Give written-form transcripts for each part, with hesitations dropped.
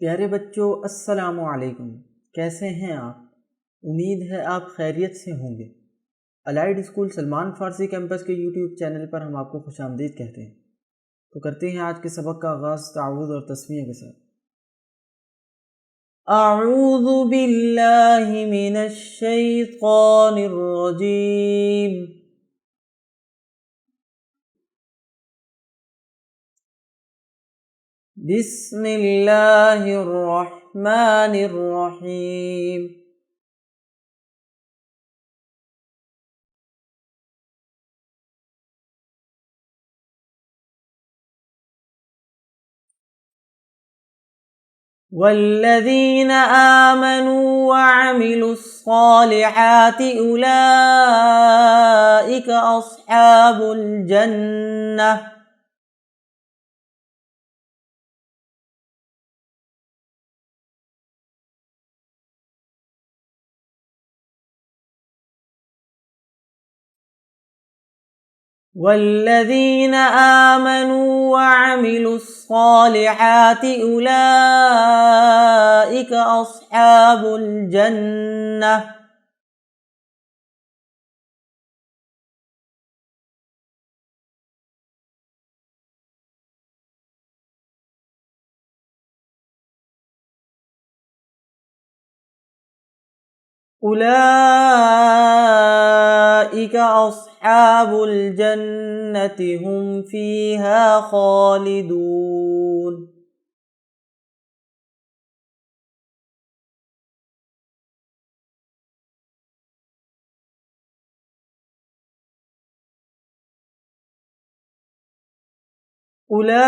प्यारे बच्चों, अस्सलामु अलैकुम। कैसे हैं आप? उम्मीद है आप खैरियत से होंगे। अलाइड स्कूल सलमान फ़ारसी कैंपस के यूट्यूब चैनल पर हम आपको खुशामदीद कहते हैं। तो करते हैं आज के सबक का आगाज़ ताउज़ और तस्मीह के साथ। अऊज़ु बिल्लाहि मिनश शैतानिर रजीम। बिस्मिल्लाहिर रहमानिर रहीम। वल्लज़ीन आमनू वअमिलुस्सालिहाति उलाइका अस्हाबुल जन्नह वल्लज़ीन आमनू वअमिलुस्सालिहाति उलाइका अस्हाबुल जन्नह उलाइका अस्हाबुल जन्नति हुम फ़ीहा खालिदून। उलाइका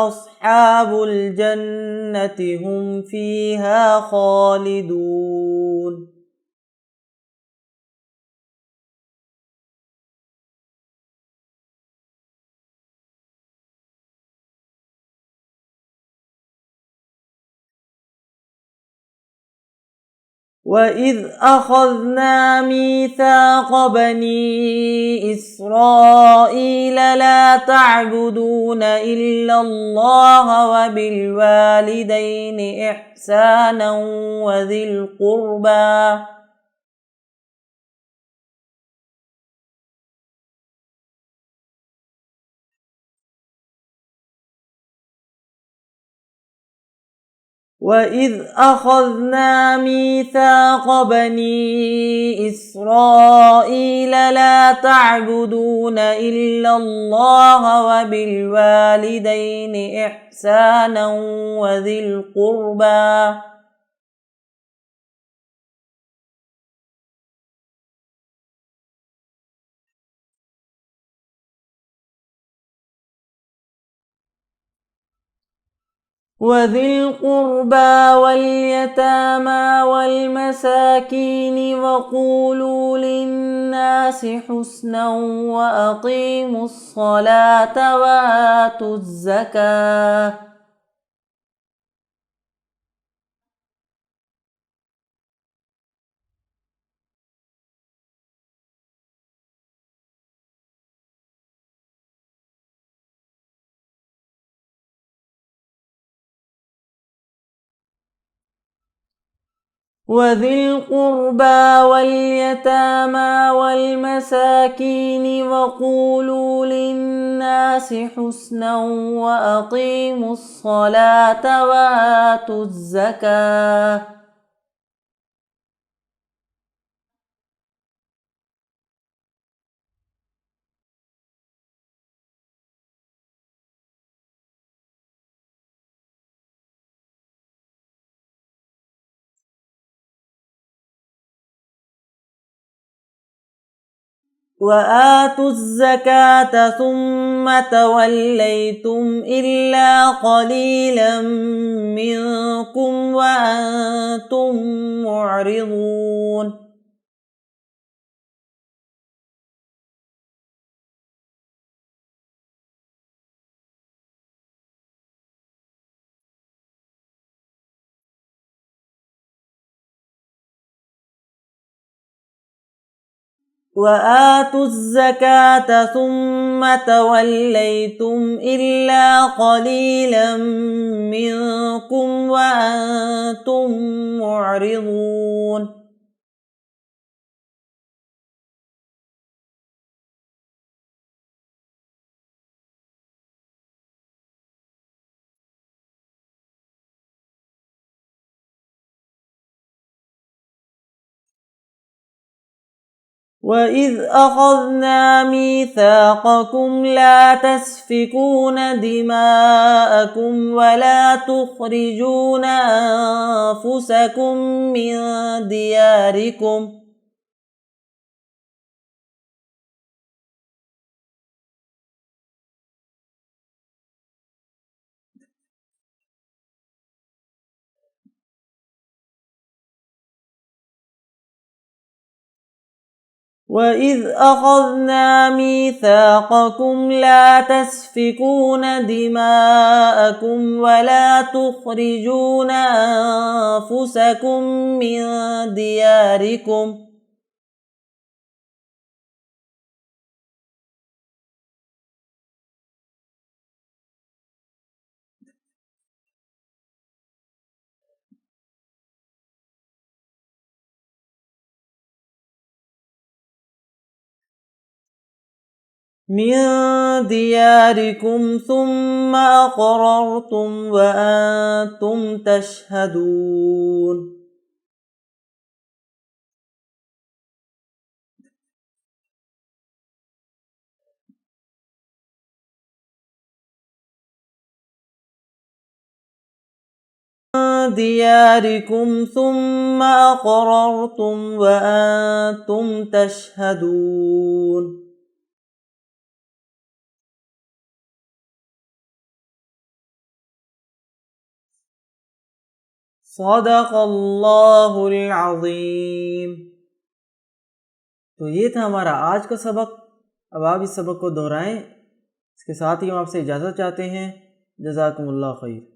अस्हाबुल जन्नति हुम फ़ीहा खालिदून। वइज़ अख़ज़ना मीसाक़ बनी इस्राईल ला तअबुदून इल्लल्लाह व बिलवालिदैनि इहसाना वज़िल क़ुर्बा वइज़ अख़ज़ना मीसाक़ बनी इस्राईल ला तअबुदून इल्लल्लाह व बिलवालिदैनि इहसाना वज़िल क़ुर्बा واليتامى والمساكين وقولوا للناس حسنا وأقيموا الصلاة وآتوا الزكاة وذي القربى واليتامى والمساكين وقولوا للناس حسنا وأقيموا الصلاة وآتوا الزكاة وآتوا الزكاة ثم توليتم إلا قليلا منكم وأنتم معرضون वआतु ज़कात सुम्मा तवल्लैतुम इल्ला क़लीलन मिनकुम व अंतुम मुअरिदून। وإذ أخذنا ميثاقكم لا تسفكون دماءكم ولا تخرجون أنفسكم من دياركم وإذ أخذنا ميثاقكم لا تسفكون دماءكم ولا تخرجون أنفسكم من دياركم ثم أقررتم وأنتم تشهدون دياركم ثم أقررتم وأنتم تشهدون सदक़ल्लाहुल अज़ीम। तो ये था हमारा आज का सबक। अब आप इस सबक को दोहराएं। इसके साथ ही हम आपसे इजाज़त चाहते हैं। जज़ाकुमुल्लाह खैर।